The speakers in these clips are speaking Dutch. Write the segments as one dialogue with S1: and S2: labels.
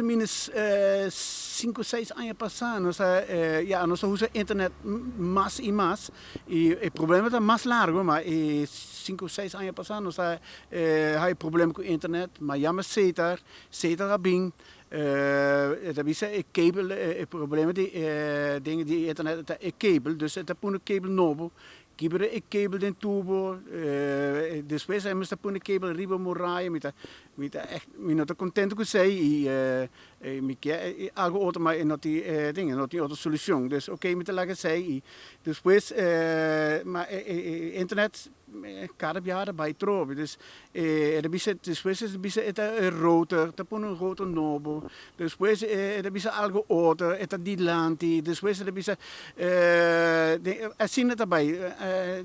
S1: Minus 5 6 anos passando, nós usamos internet mais e mais. E o problema é mais largo, mas 5 6 anos passando, nós há problema com a internet, mas já me zeker é bem. Dat is een kabel, het probleem die dingen die internet, het kabel, dus het is een kabel nobo. Kibere ik kabel den tubo, depois aí mas põe kabel riba moraia, met echt, me não tô contente com isso aí e me quer algo outro mas não tem dingen, não tem outra solução, dus oké, met laten zij e depois maar internet cada jaar bij trobe, dus er bisa depois er bisa het router, te põe router nobo, depois er bisa algo outro, het die lanti, depois er bisa assim daarbij.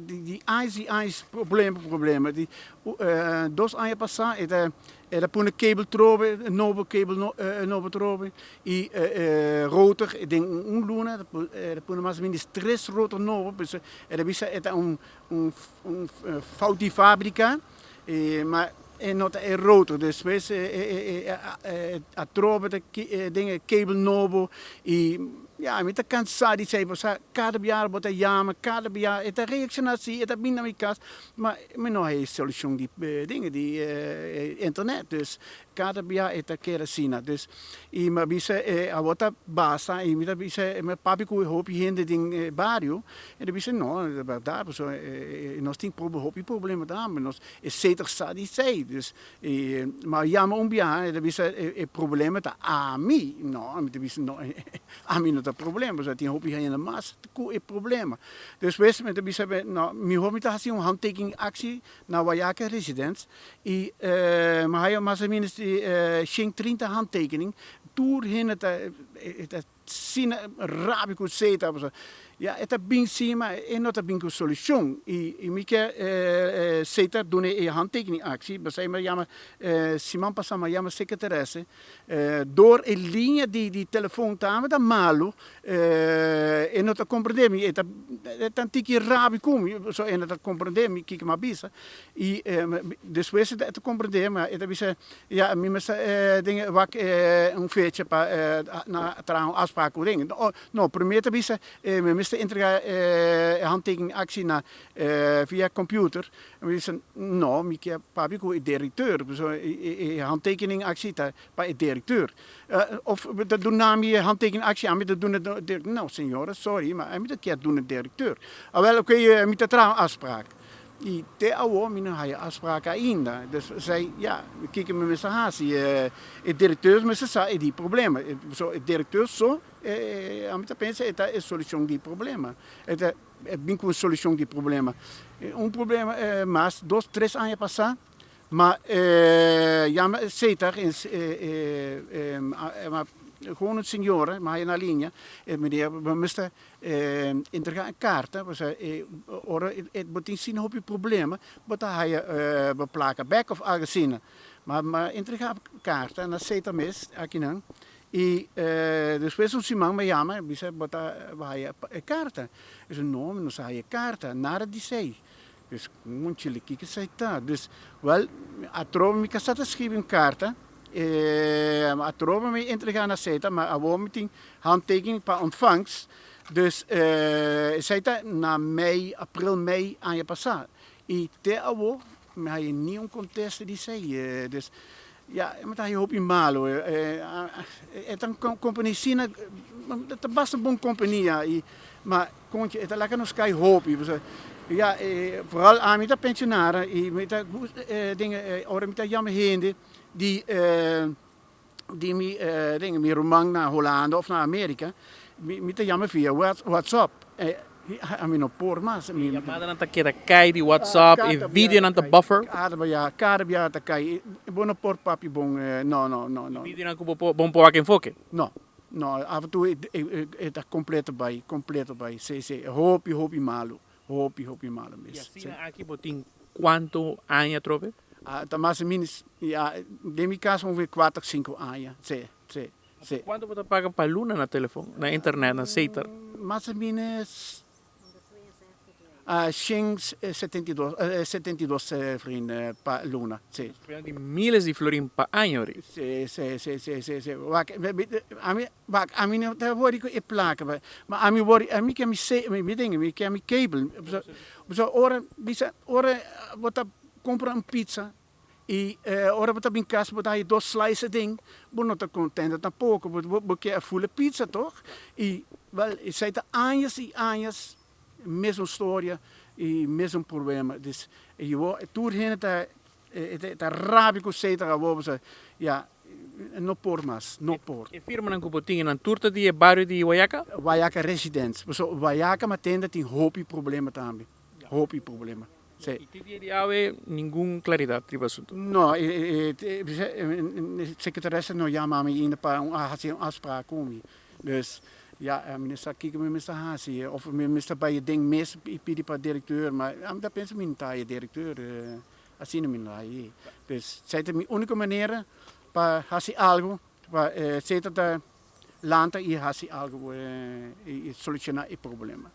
S1: Die ijs problemen. Die 2 anos passados, era por kabel trobe, novo kabel novo trobe, e router, ik denk luna, era por mais ou menos 3 router novo, era bisa era fout die fábrica, maar not een router, dus wees a trobe de dingen kabel novo e ja, met de kans die zei, cada jaar wordt jammer, cada jaar, het reactie, het binamikas, maar men nog een solution die dingen die internet, dus cada jaar het kerosine, dus i maar bisa wat basa, i met bisa met papi ko hoop je hinde ding barrio, en de bisa no, daar zo nos ting probleem daar, maar nos is zeker sa die zei, dus maar jammer ombia, de bisa probleem met ami, no, met de bisa no, ami no dat probleem, dus dat die hoop je in de mas, het probleem. Dus wees met de bisa, nou, mi hoop je te zien een handtekening actie naar Wajaka residents, maar hij maar ze minstens schenkt 30 handtekening, toer hin het zien rabico zeta, ja, het is bing zien, maar er not bing solution. I mieke zeta doen een handtekening actie, maar zij maar jammer Simon passa maar jammer secretaresse door een linie die telefoon tamen dan malo en not comprendemi het antiki rabico zo en dat comprendemi kijk maar bisa i dus wees het comprendem maar het is ja mi dingen wak een veertje na trouw afspraken dingen no primeer te bisa de integra handtekening actie naar via computer. En we zeggen, no, mieke papi ko directeur, zo handtekening actie daar bij de directeur. Of dat doen naam je handtekening actie aan, dat doen het nou, signore, sorry, maar met een keer doen het directeur. Wel, oké, met de trouw afspraak. Die te oude mine had je afspraken ainda. Dus zij, ja, we kijken met z'n haast. De directeur met z'n die problemen. Zo, de directeur zo, aan het pensen, het is een solution die problemen. Het is een solution die problemen. Een probleem, maar 2 3 anos passar. Maar ja, maar zeker is, maar gewoon een signore, maar hij naar linie. Meneer, we moesten inderdaad kaarten. Het moet zien op je problemen. Maar dan hij beplakken back of algezien. Maar inderdaad kaarten, en dat zit er mis, akinan. Dus we zijn simang maar jammer, we zeggen dat hij kaarten. Dus no, dan zei je kaarten naar die zee. Dus moet je kijken, zei dat. Dus wel, atrobe me kasata schrijven kaarten. Atrobe me intrgaan naar zeta, maar gewoon met die handtekening per ontvangst. Dus zei dat na mei, april, mei aan je passar. En te awo, maar je niet een contest die zei. Dus ja, maar hij hoop je malo. Het een compagnie China, het was een bon compagnie, maar kon je het lekker nog sky hoop. Ja, vooral aan met de pensionaren, met de dingen, met de jammer heen die dingen meer romang naar Holland of naar Amerika, met de jammer via WhatsApp. Amin op por mas.
S2: Llamada na takira kay di WhatsApp e video na buffer.
S1: Cada takay. Bono por papi bon no.
S2: Video na kubo bon po akin foke.
S1: No, af en toe het completo bij. Se hoop je malo. Hoop je malo mis.
S2: Ja, sina aqui botin quanto años trove?
S1: Tamás minus ja, de mi caso ongeveer 4 5 anos. Sí.
S2: Quanto você paga para luna na telefone, na internet, na seiter?
S1: Mais ou menos Xing 72, 72 vrienden pa luna. Sì.
S2: Prendi miles di florin pa año, ri.
S1: Sì. A mim não tá word ik plakken, maar a mim word a mim que me se me dingen, me que me cable. So ora bota compra een pizza. E ora bota em casa bota aí 2 slices ding, não tá contente tá pouco, porque a full pizza toch? E wel, sei tá anos e anos mesma história e mesmo problema. Dus je toer heen tá rápido sei tá você, ja, no por mas, no por.
S2: E firma ng kuputing ng turta di barrio di Guayaca?
S1: Guayaca residents, so Guayaca matenda tem hopi problema também, hopi problema. Sì.
S2: E ti di ave ningún claridad di assunto.
S1: No, de secretaresse nou ja, maar in de paar afspraak komen. Dus ja, minister kijken met minister Hasi of minister bij je ding mis bij de directeur, maar dat pensen we niet aan je directeur, als je niet naar je. Dus zij de unieke manier, para Hasi algo, para zeker de landen hier Hasi algo solucionar het probleem.